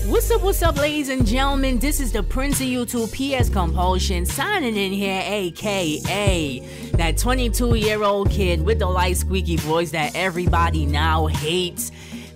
What's up, ladies and gentlemen? This is the Prince of YouTube, PS Compulsion, signing in here, aka that 22-year-old kid with the light squeaky voice that everybody now hates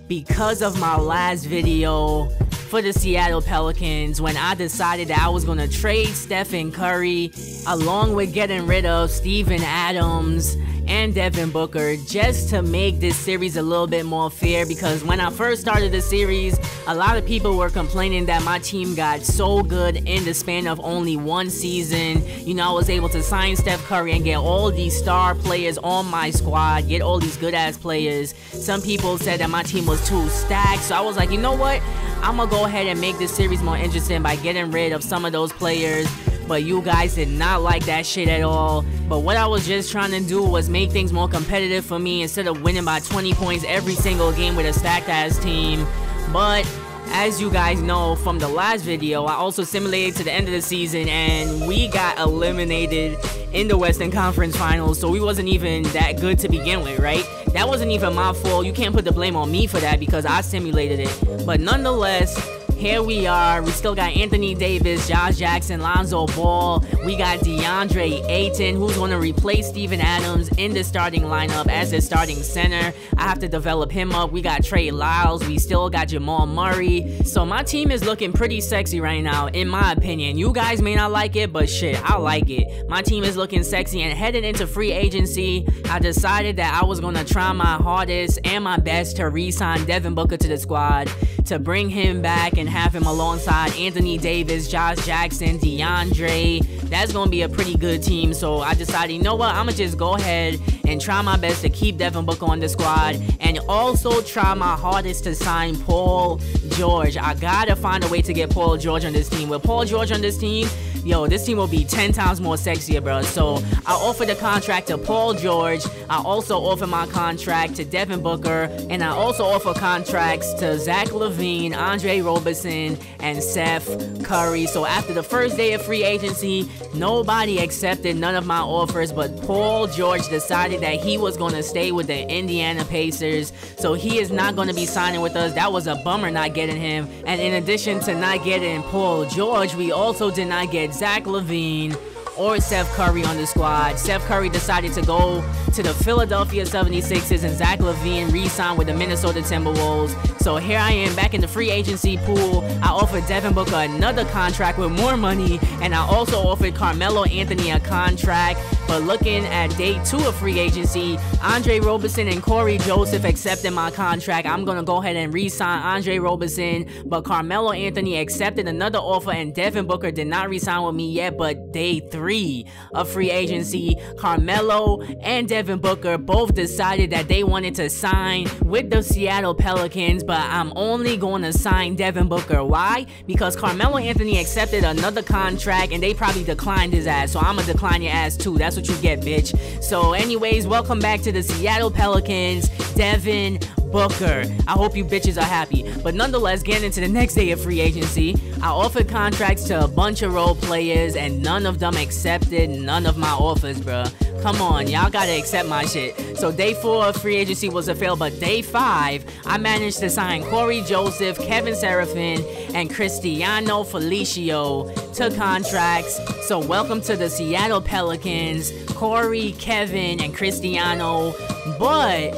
because of my last video for the Seattle Pelicans when I decided that I was gonna trade Stephen Curry along with getting rid of Steven Adams and Devin Booker just to make this series a little bit more fair, because when I first started the series, a lot of people were complaining that my team got so good in the span of only one season. You know, I was able to sign Steph Curry and get all these star players on my squad, get all these good ass players. Some people said that my team was too stacked, so I was like, you know what? I'm gonna go ahead and make this series more interesting by getting rid of some of those players. But you guys did not like that shit at all. But what I was just trying to do was make things more competitive for me instead of winning by 20 points every single game with a stacked ass team. But as you guys know from the last video, I also simulated to the end of the season and we got eliminated in the Western Conference Finals, so we wasn't even that good to begin with, right? That wasn't even my fault. You can't put the blame on me for that because I simulated it. But nonetheless, here we are. We still got Anthony Davis, Josh Jackson, Lonzo Ball. We got DeAndre Ayton, who's going to replace Steven Adams in the starting lineup as the starting center. I have to develop him up. We got Trey Lyles. We still got Jamal Murray. So my team is looking pretty sexy right now, in my opinion. You guys may not like it, but shit, I like it. My team is looking sexy, and heading into free agency, I decided that I was going to try my hardest and my best to re-sign Devin Booker to the squad, to bring him back and have him alongside Anthony Davis, Josh Jackson, DeAndre. That's gonna be a pretty good team. So I decided, you know what, I'm gonna just go ahead and try my best to keep Devin Booker on the squad, and also try my hardest to sign Paul George. I gotta find a way to get Paul George on this team. With Paul George on this team, yo, this team will be 10 times more sexier, bro. So I offered the contract to Paul George. I also offered my contract to Devin Booker, and I also offer contracts to Zach LaVine, Andre Roberson, and Seth Curry. So after the first day of free agency, nobody accepted none of my offers, but Paul George decided that he was going to stay with the Indiana Pacers. So he is not going to be signing with us. That was a bummer not getting him. And in addition to not getting Paul George, we also did not get Zach LaVine or Seth Curry on the squad. Seth Curry decided to go to the Philadelphia 76ers, and Zach LaVine re-signed with the Minnesota Timberwolves. So here I am back in the free agency pool. I offered Devin Booker another contract with more money, and I also offered Carmelo Anthony a contract. But looking at day 2 of free agency, Andre Roberson and Corey Joseph accepted my contract. I'm gonna go ahead and re-sign Andre Roberson, but Carmelo Anthony accepted another offer, and Devin Booker did not re-sign with me yet. But day 3 of free agency, Carmelo and Devin Booker both decided that they wanted to sign with the Seattle Pelicans, but I'm only going to sign Devin Booker. Why? Because Carmelo Anthony accepted another contract and they probably declined his ass, so I'm gonna decline your ass too. That's what you get, bitch. So anyways, welcome back to the Seattle Pelicans, Devin Booker. I hope you bitches are happy. But nonetheless, getting into the next day of free agency, I offered contracts to a bunch of role players and none of them accepted none of my offers, bruh. Come on, y'all gotta accept my shit. So day 4 of free agency was a fail, but day 5, I managed to sign Corey Joseph, Kevin Seraphin, and Cristiano Felicio to contracts. So welcome to the Seattle Pelicans, Corey, Kevin, and Cristiano. But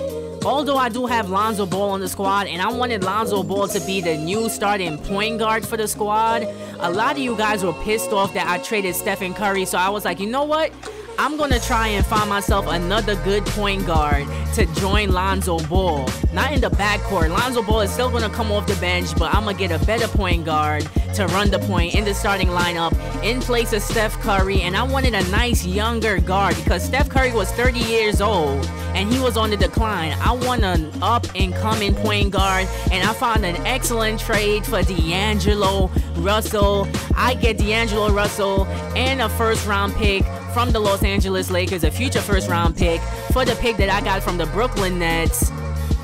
although I do have Lonzo Ball on the squad, and I wanted Lonzo Ball to be the new starting point guard for the squad, a lot of you guys were pissed off that I traded Stephen Curry. So I was like, you know what? I'm gonna try and find myself another good point guard to join Lonzo Ball. Not in the backcourt. Lonzo Ball is still gonna come off the bench, but I'm gonna get a better point guard to run the point in the starting lineup in place of Steph Curry. And I wanted a nice younger guard because Steph Curry was 30 years old and he was on the decline. I want an up-and-coming point guard, and I found an excellent trade for D'Angelo Russell. I get D'Angelo Russell and a first-round pick from the Los Angeles Lakers, a future first-round pick, for the pick that I got from the Brooklyn Nets,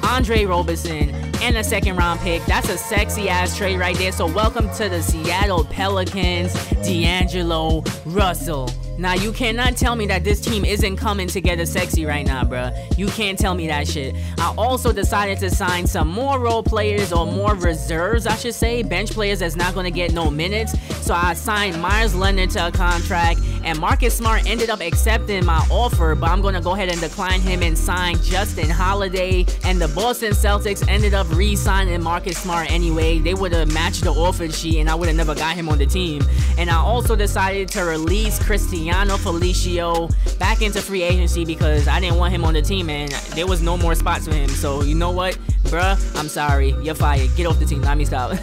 Andre Roberson, and a second-round pick. That's a sexy-ass trade right there. So welcome to the Seattle Pelicans, D'Angelo Russell. Now, you cannot tell me that this team isn't coming together sexy right now, bruh. You can't tell me that shit. I also decided to sign some more role players, or more reserves, I should say. Bench players that's not going to get no minutes. So I signed Myers Leonard to a contract, and Marcus Smart ended up accepting my offer, but I'm going to go ahead and decline him and sign Justin Holiday. And the Boston Celtics ended up re-signing Marcus Smart anyway. They would have matched the offer sheet, and I would have never got him on the team. And I also decided to release Cristiano Felicio back into free agency because I didn't want him on the team, and there was no more spots for him. So you know what, bruh, I'm sorry, you're fired. Get off the team. Let me stop.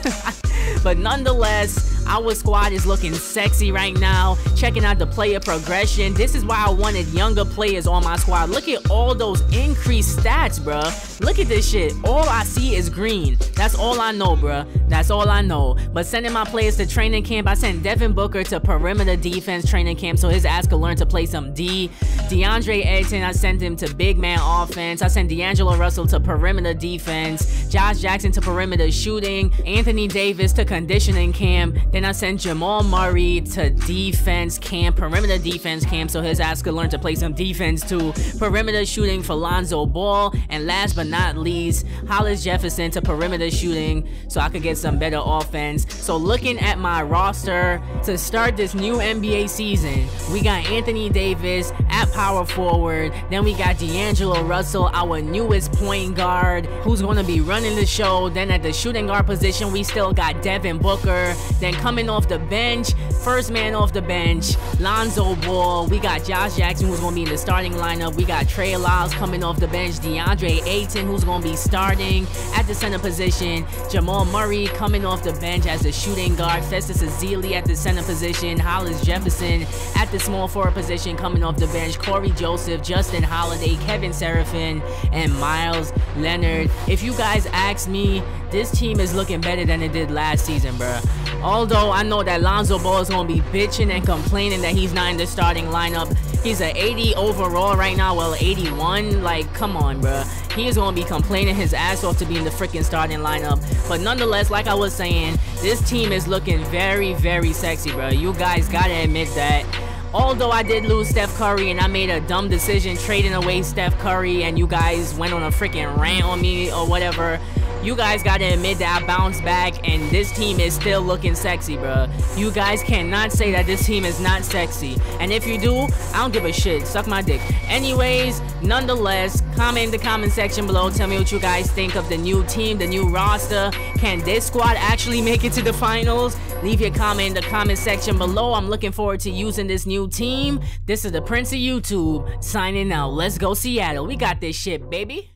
But nonetheless, our squad is looking sexy right now. Checking out the player progression. This is why I wanted younger players on my squad. Look at all those increased stats, bruh. Look at this shit. All I see is green. That's all I know, bruh. That's all I know. But sending my players to training camp, I sent Devin Booker to perimeter defense training camp so his ass could learn to play some D. DeAndre Ayton, I sent him to big man offense. I sent D'Angelo Russell to perimeter defense. Josh Jackson to perimeter shooting. Anthony Davis to conditioning camp. Then I sent Jamal Murray to defense camp, perimeter defense camp, so his ass could learn to play some defense too. Perimeter shooting for Lonzo Ball. And last but not least, Hollis Jefferson to perimeter shooting so I could get some better offense. So looking at my roster to start this new NBA season, we got Anthony Davis at power forward. Then we got D'Angelo Russell, our newest point guard, who's going to be running the show. Then at the shooting guard position, we still got Devin Booker. Then coming off the bench, first man off the bench, Lonzo Ball. We got Josh Jackson, who's going to be in the starting lineup. We got Trey Lyles coming off the bench, DeAndre Ayton, who's going to be starting at the center position, Jamal Murray coming off the bench as the shooting guard, Festus Ezeli at the center position, Hollis Jefferson at the small forward position coming off the bench, Corey Joseph, Justin Holiday, Kevin Seraphin, and Myers Leonard. If you guys ask me, this team is looking better than it did last season, bruh. Although I know that Lonzo Ball is going to be bitching and complaining that he's not in the starting lineup. He's an 80 overall right now, well, 81. Like, come on, bruh. He is going to be complaining his ass off to be in the freaking starting lineup. But nonetheless, like I was saying, this team is looking very, very sexy, bruh. You guys got to admit that. Although I did lose Steph Curry and I made a dumb decision trading away Steph Curry and you guys went on a freaking rant on me or whatever, you guys gotta admit that I bounced back and this team is still looking sexy, bruh. You guys cannot say that this team is not sexy. And if you do, I don't give a shit. Suck my dick. Anyways, nonetheless, comment in the comment section below. Tell me what you guys think of the new team, the new roster. Can this squad actually make it to the finals? Leave your comment in the comment section below. I'm looking forward to using this new team. This is the Prince of YouTube signing out. Let's go Seattle. We got this shit, baby.